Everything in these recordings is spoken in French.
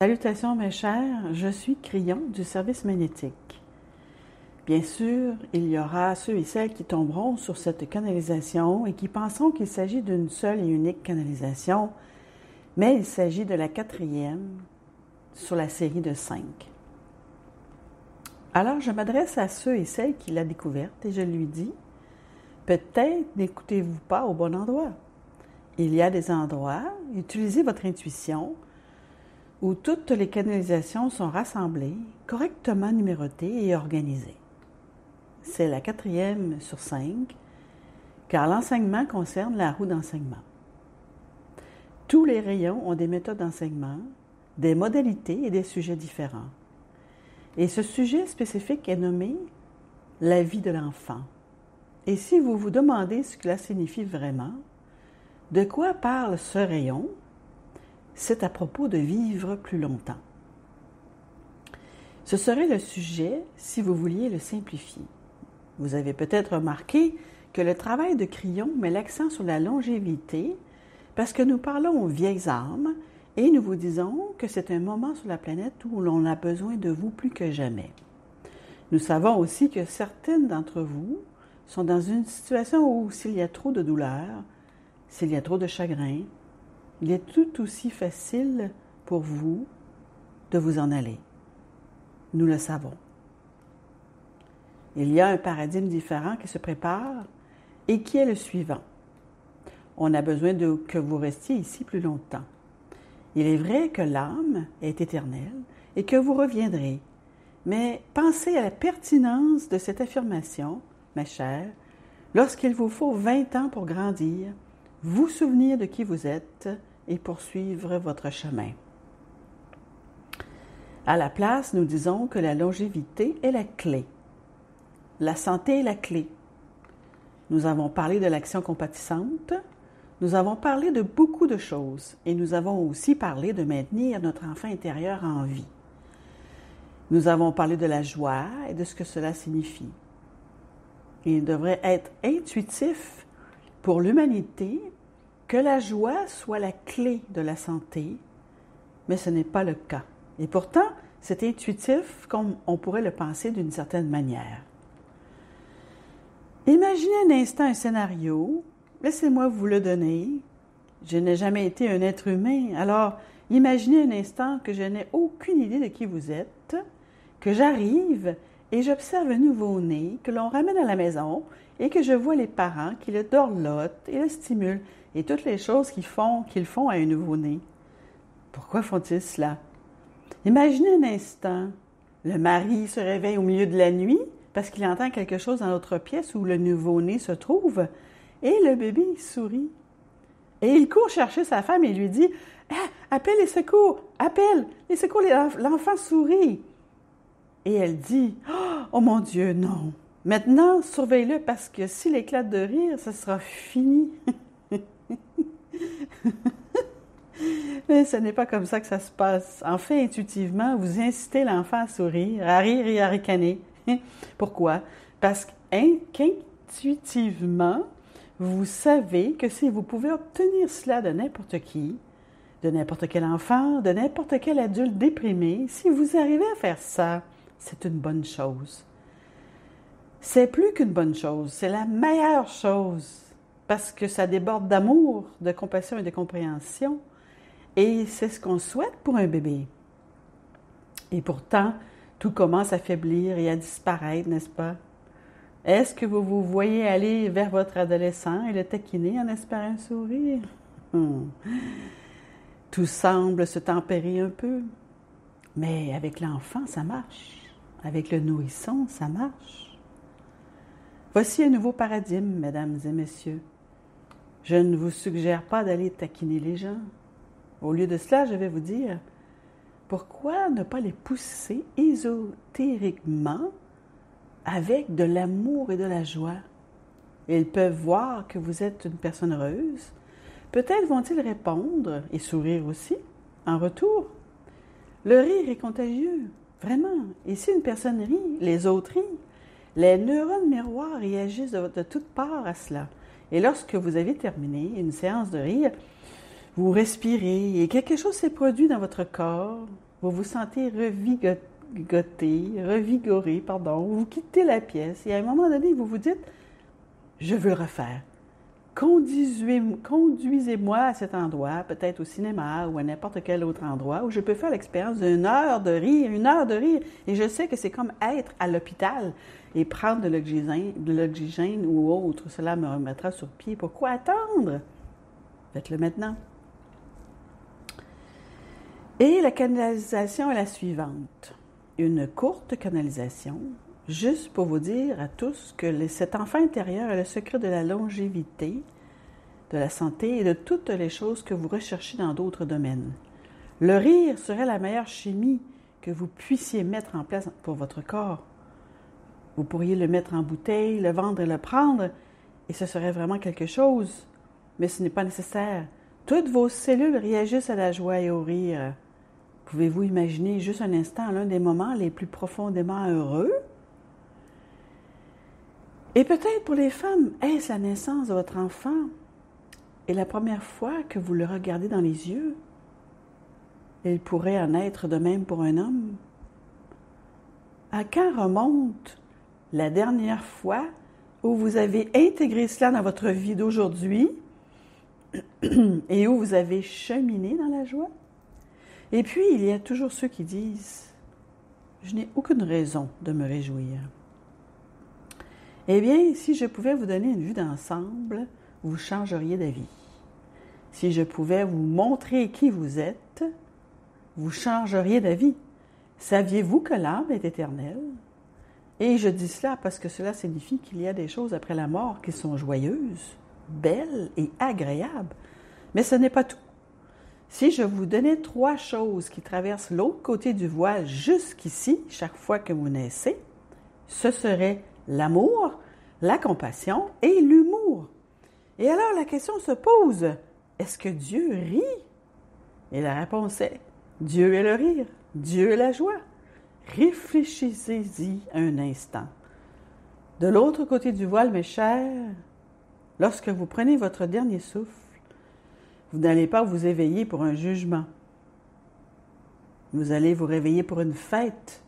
Salutations mes chers, je suis Crayon du service magnétique. Bien sûr, il y aura ceux et celles qui tomberont sur cette canalisation et qui penseront qu'il s'agit d'une seule et unique canalisation, mais il s'agit de la 4e sur la série de 5. Alors je m'adresse à ceux et celles qui l'ont découverte et je lui dis, peut-être n'écoutez-vous pas au bon endroit. Il y a des endroits, utilisez votre intuition, où toutes les canalisations sont rassemblées, correctement numérotées et organisées. C'est la 4e sur 5, car l'enseignement concerne la roue d'enseignement. Tous les rayons ont des méthodes d'enseignement, des modalités et des sujets différents. Et ce sujet spécifique est nommé « la vie de l'enfant ». Et si vous vous demandez ce que cela signifie vraiment, de quoi parle ce rayon? C'est à propos de vivre plus longtemps. Ce serait le sujet si vous vouliez le simplifier. Vous avez peut-être remarqué que le travail de Crayon met l'accent sur la longévité parce que nous parlons aux vieilles âmes et nous vous disons que c'est un moment sur la planète où l'on a besoin de vous plus que jamais. Nous savons aussi que certaines d'entre vous sont dans une situation où s'il y a trop de douleur, s'il y a trop de chagrin, il est tout aussi facile pour vous de vous en aller. Nous le savons. Il y a un paradigme différent qui se prépare et qui est le suivant. On a besoin que vous restiez ici plus longtemps. Il est vrai que l'âme est éternelle et que vous reviendrez. Mais pensez à la pertinence de cette affirmation, ma chère, lorsqu'il vous faut 20 ans pour grandir, vous souvenir de qui vous êtes et poursuivre votre chemin. À la place, nous disons que la longévité est la clé. La santé est la clé. Nous avons parlé de l'action compatissante, nous avons parlé de beaucoup de choses et nous avons aussi parlé de maintenir notre enfant intérieur en vie. Nous avons parlé de la joie et de ce que cela signifie. Il devrait être intuitif pour l'humanité que la joie soit la clé de la santé, mais ce n'est pas le cas. Et pourtant, c'est intuitif comme on pourrait le penser d'une certaine manière. Imaginez un instant un scénario, laissez-moi vous le donner. Je n'ai jamais été un être humain, alors imaginez un instant que je n'ai aucune idée de qui vous êtes, que j'arrive et j'observe un nouveau-né que l'on ramène à la maison et que je vois les parents qui le dorlotent et le stimulent et toutes les choses qu'ils font à un nouveau-né. Pourquoi font-ils cela? Imaginez un instant, le mari se réveille au milieu de la nuit parce qu'il entend quelque chose dans l'autre pièce où le nouveau-né se trouve et le bébé sourit. Et il court chercher sa femme et lui dit « Appelle les secours, l'enfant sourit !» Et elle dit « Oh mon Dieu, non! Maintenant, surveille-le parce que s'il éclate de rire, ce sera fini. » Mais ce n'est pas comme ça que ça se passe. En fait, intuitivement, vous incitez l'enfant à sourire, à rire et à ricaner. Pourquoi? Parce qu'intuitivement, vous savez que si vous pouvez obtenir cela de n'importe qui, de n'importe quel enfant, de n'importe quel adulte déprimé, si vous arrivez à faire ça, c'est une bonne chose. C'est plus qu'une bonne chose, c'est la meilleure chose, parce que ça déborde d'amour, de compassion et de compréhension, et c'est ce qu'on souhaite pour un bébé. Et pourtant, tout commence à faiblir et à disparaître, n'est-ce pas? Est-ce que vous vous voyez aller vers votre adolescent et le taquiner en espérant un sourire? Tout semble se tempérer un peu, mais avec l'enfant, ça marche. Avec le nourrisson, ça marche. Voici un nouveau paradigme, mesdames et messieurs. Je ne vous suggère pas d'aller taquiner les gens. Au lieu de cela, je vais vous dire, pourquoi ne pas les pousser ésotériquement avec de l'amour et de la joie? Ils peuvent voir que vous êtes une personne heureuse. Peut-être vont-ils répondre et sourire aussi en retour. Le rire est contagieux, vraiment. Et si une personne rit, les autres rient. Les neurones miroirs réagissent de toutes parts à cela. Et lorsque vous avez terminé une séance de rire, vous respirez et quelque chose s'est produit dans votre corps. vous vous sentez revigoré, vous quittez la pièce et à un moment donné, vous vous dites, je veux le refaire. Conduisez-moi à cet endroit, peut-être au cinéma ou à n'importe quel autre endroit où je peux faire l'expérience d'une heure de rire, et je sais que c'est comme être à l'hôpital et prendre de l'oxygène ou autre. Cela me remettra sur pied. Pourquoi attendre? Faites-le maintenant. Et la canalisation est la suivante. Une courte canalisation, juste pour vous dire à tous que cet enfant intérieur est le secret de la longévité, de la santé et de toutes les choses que vous recherchez dans d'autres domaines. Le rire serait la meilleure chimie que vous puissiez mettre en place pour votre corps. Vous pourriez le mettre en bouteille, le vendre et le prendre, et ce serait vraiment quelque chose. Mais ce n'est pas nécessaire. Toutes vos cellules réagissent à la joie et au rire. Pouvez-vous imaginer juste un instant l'un des moments les plus profondément heureux? Et peut-être pour les femmes, est-ce la naissance de votre enfant et la première fois que vous le regardez dans les yeux? Il pourrait en être de même pour un homme. À quand remonte la dernière fois où vous avez intégré cela dans votre vie d'aujourd'hui et où vous avez cheminé dans la joie? Et puis, il y a toujours ceux qui disent « Je n'ai aucune raison de me réjouir ». Eh bien, si je pouvais vous donner une vue d'ensemble, vous changeriez d'avis. Si je pouvais vous montrer qui vous êtes, vous changeriez d'avis. Saviez-vous que l'âme est éternelle? Et je dis cela parce que cela signifie qu'il y a des choses après la mort qui sont joyeuses, belles et agréables. Mais ce n'est pas tout. Si je vous donnais 3 choses qui traversent l'autre côté du voile jusqu'ici, chaque fois que vous naissez, ce serait l'amour, la compassion et l'humour. Et alors la question se pose, est-ce que Dieu rit? Et la réponse est, Dieu est le rire, Dieu est la joie. Réfléchissez-y un instant. De l'autre côté du voile, mes chers, lorsque vous prenez votre dernier souffle, vous n'allez pas vous éveiller pour un jugement. Vous allez vous réveiller pour une fête.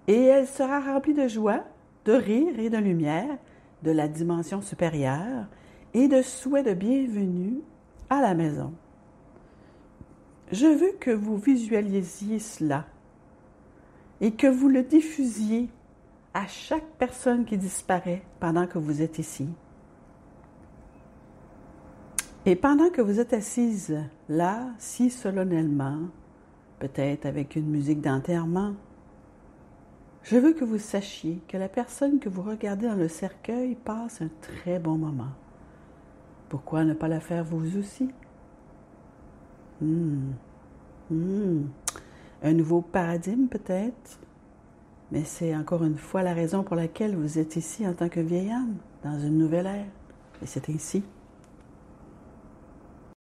Et elle sera remplie de joie, de rire et de lumière, de la dimension supérieure et de souhaits de bienvenue à la maison. Je veux que vous visualisiez cela et que vous le diffusiez à chaque personne qui disparaît pendant que vous êtes ici. Et pendant que vous êtes assise là, si solennellement, peut-être avec une musique d'enterrement, je veux que vous sachiez que la personne que vous regardez dans le cercueil passe un très bon moment. Pourquoi ne pas la faire vous aussi? Un nouveau paradigme peut-être, mais c'est encore une fois la raison pour laquelle vous êtes ici en tant que vieille âme, dans une nouvelle ère. Et c'est ainsi.